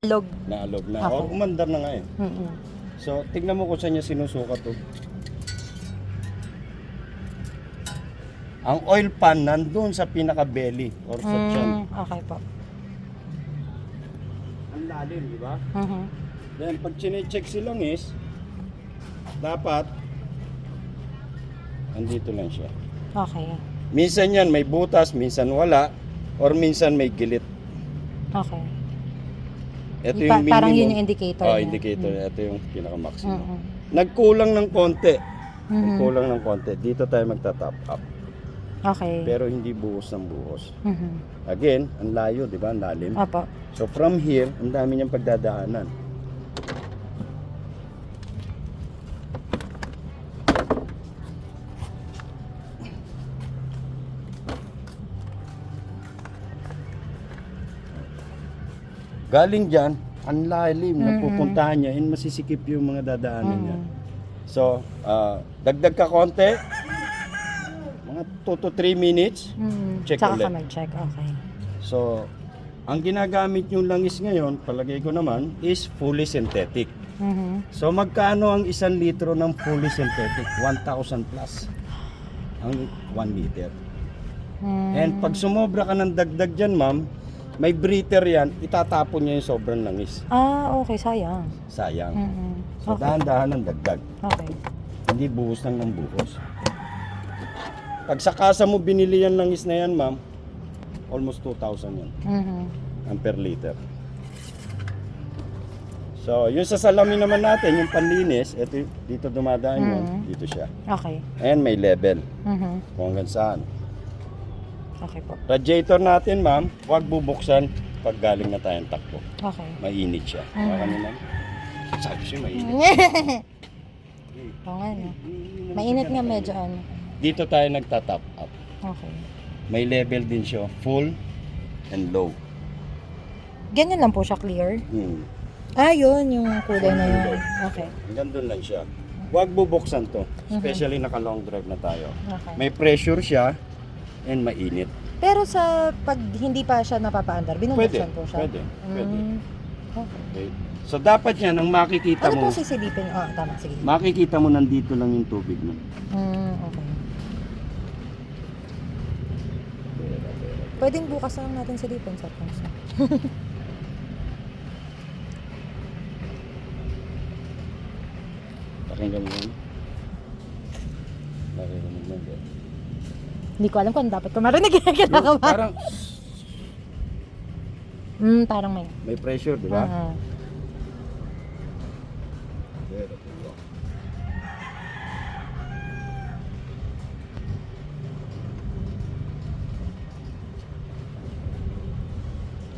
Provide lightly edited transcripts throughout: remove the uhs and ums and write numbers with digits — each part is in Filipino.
Log. Naalog na. Okay. O, umandar na nga eh. So, tignan mo kung saan niya sinusukat to. Ang oil pan nandun sa pinaka-belly or sa tiyan. Okay po. Ang lalim, di ba? Then, pag chine-check si langis, dapat andito lang siya. Okay. Minsan yan may butas, minsan wala, or minsan may gilit. Okay. Ito yung minimum. Parang yun yung indicator Oh, niya. indicator. Ito yung pinaka-maximum. Nagkulang ng konti. Nagkulang ng konti. Dito tayo magta-top up. Okay. Pero hindi buhos ng buhos. Again, ang layo, di ba? Ang lalim. Opo. So from here, ang dami niyang pagdadaanan. Galing dyan, ang lalim na pupuntahan niya and masisikip yung mga dadaanan niya. So, dagdag ka konti, mga 2 to 3 minutes, check Saka ulit. ka mag-check. Okay. So, ang ginagamit yung langis ngayon, palagay ko naman, is fully synthetic. So, magkano ang 1 litro ng fully synthetic? 1,000 plus ang 1 liter. And pag sumobra ka ng dagdag dyan, ma'am, may breather yan, itatapon niya yung sobrang langis. Okay. Sayang. Sayang. So, Okay. dahan-dahan ng dagdag. Okay. Hindi buhos lang ng buhos. Pag sa kasa mo binili yan langis na yan, ma'am, almost 2,000 yan. Ang per liter. So, yung sa salamin naman natin, yung panlinis, ito, dito dumadaan yun, dito siya. Okay. And may level, kung hanggang saan. Okay po. Radiator natin, ma'am, huwag bubuksan pag galing na tayong takbo. Okay. Mainit siya. Baka naman, sabi siya mainit. Oo nga, no? Mainit nga medyo ano. Dito tayo nagta-top up. Okay. May level din siya, full and low. Ganyan lang po siya clear. Yun, yung kulay na yun. Okay. Hanggang doon lang siya. Huwag bubuksan to. Especially naka long drive na tayo. Okay. May pressure siya and mainit. Pero sa pag hindi pa siya napapaandar, binubuksan po siya? Pwede. Okay. Okay. So dapat yan, ang makikita Ano mo, po sisilipin? Tama, sige. makikita mo nandito lang yung tubig mo. Okay. Pwedeng bukas lang natin silipin sa pansa. Pakinggan mo yun. Nakikita mo yun. Hindi ko alam kung dapat ko marinig yung ginagawa. Parang Parang may. may pressure, di ba?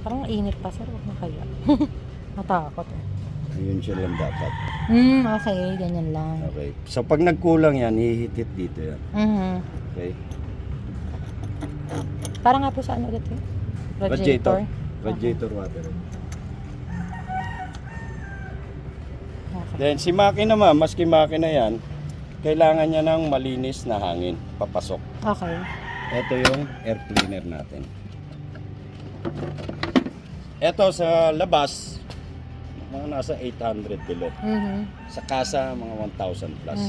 Parang init pa, sir. Huwag na kaya. Natakot eh. Ayun siya lang dapat. Okay. Ganyan lang. Okay. So pag nagkulang yan, hihitit dito yan. Okay? Parang nga po sa ano ulit eh? Radiator. Radiator water. Okay. Then si makina naman, maski makina yan, kailangan niya ng malinis na hangin, papasok. Okay. Ito yung air cleaner natin. Ito sa labas, mga nasa 800 below. Sa kasa, mga 1,000 plus.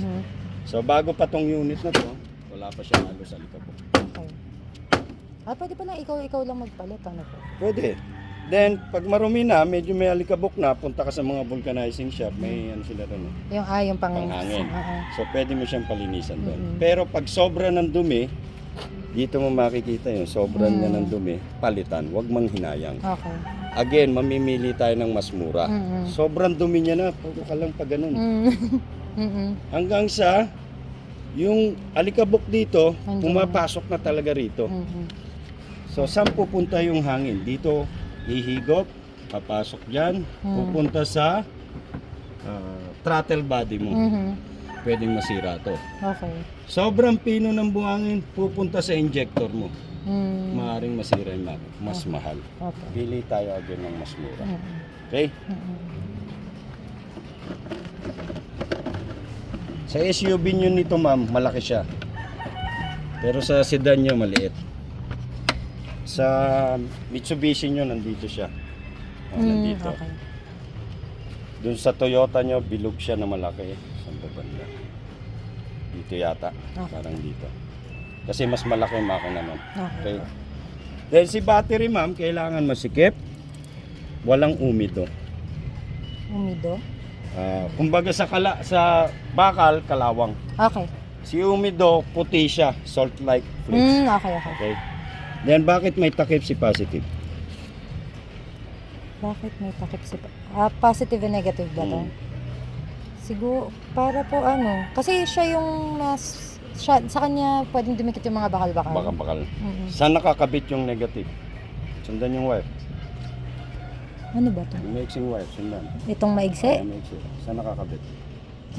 So bago pa tong unit na to, wala pa siyang halos alikabok. Okay. Pwede pa lang ikaw lang magpalit, ano po? Pwede. Then, pag marumi na, medyo may alikabok na, punta ka sa mga vulcanizing shop, may ano sila ron, Yung panghangin. So, pwede mo siyang palinisan doon. Pero pag sobra ng dumi, dito mo makikita yung sobra niya ng dumi, palitan, wag manghinayang. Okay. Again, mamimili tayo ng mas mura. Sobrang dumi niya na, puro ka lang pa ganun. Hanggang sa, yung alikabok dito, pumapasok na talaga rito. So, saan pupunta yung hangin? Dito, hihigop, papasok dyan, pupunta sa throttle body mo. Pwedeng masira to. Okay. Sobrang pino ng buhangin, pupunta sa injector mo. Maaring masira yung mas mahal. Okay. Pili tayo again ng mas mura. Okay? Sa SUV nyo nito, ma'am, malaki siya. Pero sa sedan nyo, maliit. Sa Mitsubishi nyo, nandito siya. Nandito. Okay. Doon sa Toyota nyo, bilog siya na malaki. Sa banda. Dito yata. Okay. Parang dito. Kasi mas malaki yung makina, ma'am. Okay. Okay. Then si battery, ma'am, kailangan masikip. Walang umido. Umido? Kumbaga sa bakal, kalawang. Okay. Si umido, puti siya. Salt-like flakes. Okay, okay. Okay. Then bakit may takip si positive? Bakit may takip si... positive and negative ba to? Siguro, para po ano, kasi siya yung sa kanya pwedeng dumikit yung mga bakal-bakal. Bakal-bakal. Saan nakakabit yung negative? Sundan yung wire. Ano ba to? Yung mixing wire, sundan. Itong maigsi? Maigsi. Saan nakakabit?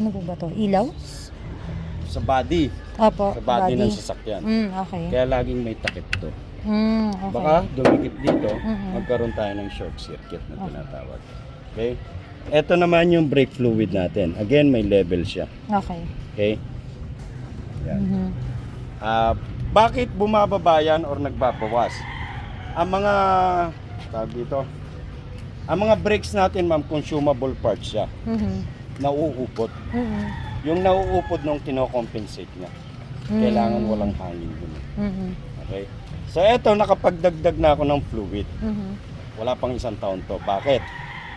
Ano po ba to? Ilaw? Sa body. Opo, Sa body ng sasakyan. Okay. Kaya laging may takip to. Okay. Baka dumikit dito, magkaroon tayo ng short circuit na tinatawag. Okay? Ito naman yung brake fluid natin. Again, may level siya. Okay. Okay? Yan. Bakit bumababa yan or nagbabawas? Ang mga tawag dito, ang mga brakes natin, ma'am, consumable parts siya. Nauupot. Yung nauupot nung kinocompensate niya. Kailangan walang hangin dun. Okay? So eto, nakapagdagdag na ako ng fluid. Wala pang 1 taon to. Bakit?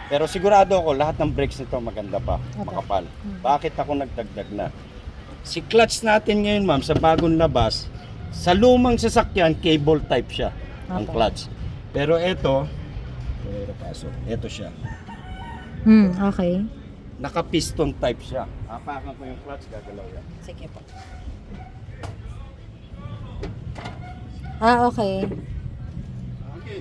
Pero sigurado ako, lahat ng brakes nito maganda pa, makapal. Bakit ako nagdagdag na? Si clutch natin ngayon, ma'am, sa bagong labas, sa lumang sasakyan, cable type siya, ang clutch. Pero eto, eto siya. Okay. Naka-piston type siya. Apakan ko yung clutch, gagalaw yan. Sige po. Okay. Okay,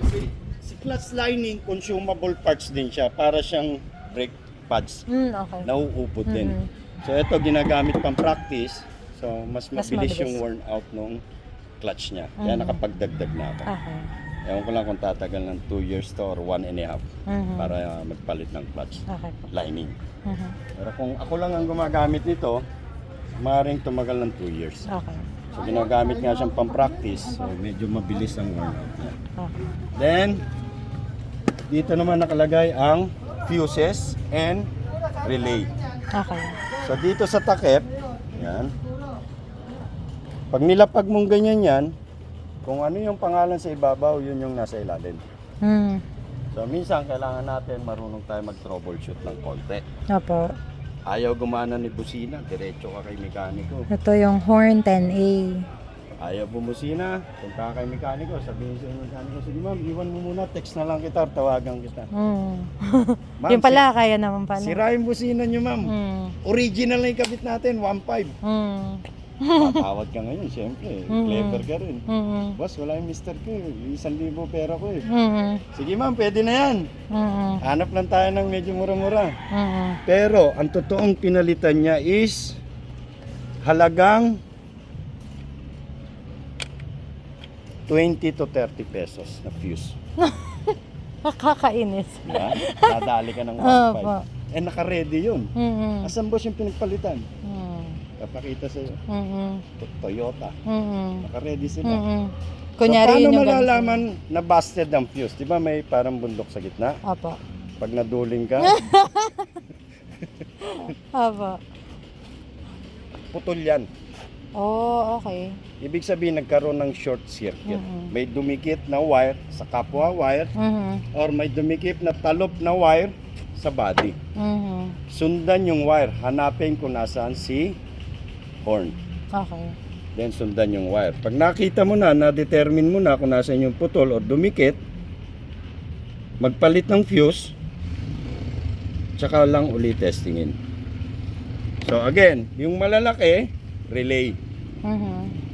si clutch lining, consumable parts din siya. Para siyang brake pads. Okay. Nauupot din. So ito, ginagamit pang practice. So mas mabilis mabilis. yung worn out nung clutch niya. Kaya nakapagdagdag na ako. Okay. Ewan ko lang kung tatagal ng 2 years to or 1.5 para magpalit ng clutch Okay po. lining. Pero kung ako lang ang gumagamit nito, maaaring tumagal ng 2 years. Okay. So ginagamit nga siyang pang-practice, so medyo mabilis ang worn out niya. Okay. Then, dito naman nakalagay ang fuses and relay. Okay. So dito sa takip, yan. Pag nilapag mong ganyan yan, kung ano yung pangalan sa ibabaw, yun yung nasa ilalim. So minsan kailangan natin marunong tayo mag-troubleshoot ng konti. Opo. Ayaw gumana ni busina, diretso ka kay mekaniko. Ito yung horn 10A. Ayaw bumusina, punta ka kay mekaniko, sabihin sa mekaniko, sige ma'am, iwan mo muna, text na lang kita, tawagan kita. Ma'am, Yung pala, kaya naman pala. sira yung busina nyo, ma'am. Original na yung kabit natin, 1.5. Tatawad ka ngayon, siyempre. Clever ka rin. Boss, wala yung mister ko. 1,000 pera ko eh. Sige ma'am, pwede na yan. Hanap lang tayo ng medyo mura-mura. Pero, ang totoong pinalitan niya is halagang 20 to 30 pesos na fuse. Nakakainis. Diba? Dadali ka ng 1.5. Naka-ready yun. Asan boss yung pinagpalitan? Papakita sa'yo. Toyota. Naka-ready sila. Kunyari so, paano yun yung malalaman na busted ang fuse? Di ba may parang bundok sa gitna? Opo. Pag naduling ka, Opo. putol yan. Oh, okay. Ibig sabihin, nagkaroon ng short circuit. May dumikit na wire sa kapwa wire or may dumikit na talop na wire sa body. Sundan yung wire. Hanapin kung nasaan si horn. Okay. Then sundan yung wire. Pag nakita mo na-determine mo na kung nasaan yung putol o dumikit, magpalit ng fuse, tsaka lang uli testingin. So again, yung malalaki, relay.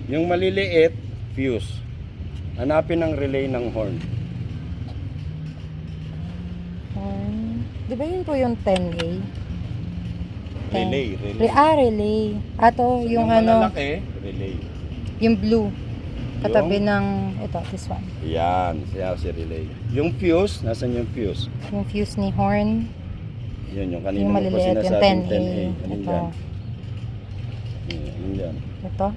Yung maliliit, fuse. Hanapin ang relay ng horn. Di ba yun po yung 10A? Relay. Relay. Ato, yung ano, malalaki, relay. yung blue. Katabi ng, ito, this one. Yan, siya si relay. Yung fuse, nasan yung fuse? Yung fuse ni horn. Yun, yung kanina Yung mo pa maliliit, yung sinasabing 10A. 10A. Anong Ito. yan? Anong yan? Ito.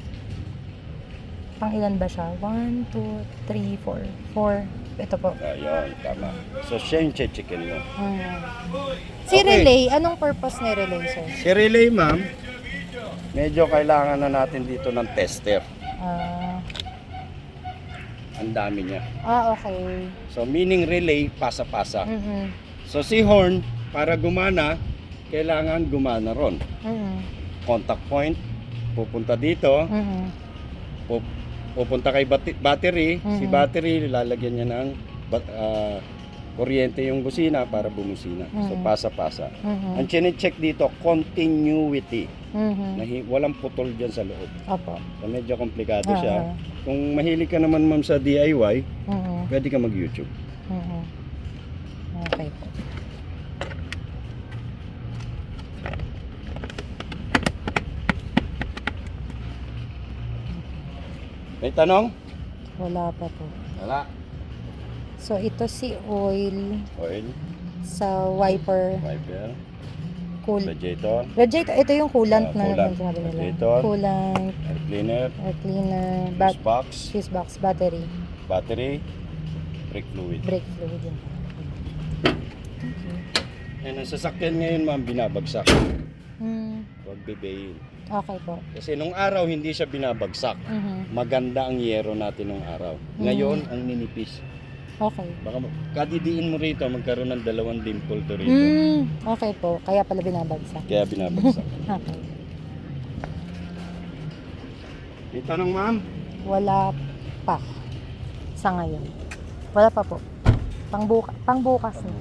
Pang ilan ba siya? 1, 2, 3, 4. 4. ito po. Ayun, tama. So, siya yung chichikin mo. Si Okay. relay, anong purpose ni relay, sir? Si relay, ma'am, medyo kailangan na natin dito ng tester. Ah, Ang dami niya. okay. So, meaning relay, pasa-pasa. Mhm. So, si horn, para gumana, kailangan gumana ron. Mhm. Contact point, pupunta dito, Mhm. pupunta kay battery. Si Mhm. battery, lalagyan niya ng kuryente yung busina para bumusina. So, Mhm. pasa-pasa. Mhm. Ang chine-check dito, continuity. Mhm. Walang putol dyan sa loob. Opo. So, medyo komplikado siya. Ah. Kung mahilig ka naman, ma'am, sa DIY, Mhm. pwede ka mag-YouTube. Mhm. Okay po. May tanong? Wala pa po. Wala. So, ito si oil Oil, sa wiper. wiper, Cool. radiator, Radiator, ito yung coolant na coolant. sinabi nila. Radiator. Coolant, air cleaner, air cleaner, fuse box, fuse box, battery, battery, brake fluid. brake fluid. Yun. Yan ang sasakyan ngayon, ma'am, binabagsak. Huwag bebeyin. Okay po. Kasi nung araw hindi siya binabagsak. Mhm. Maganda ang yero natin nung araw. Ngayon, ang ninipis. Okay. Baka kadidiin mo rito, magkaroon ng 2 dimple to rito. Okay po. Kaya pala binabagsak. Kaya binabagsak. Okay. May tanong, ma'am? Wala pa. Sa ngayon. Wala pa po. Pangbukas na.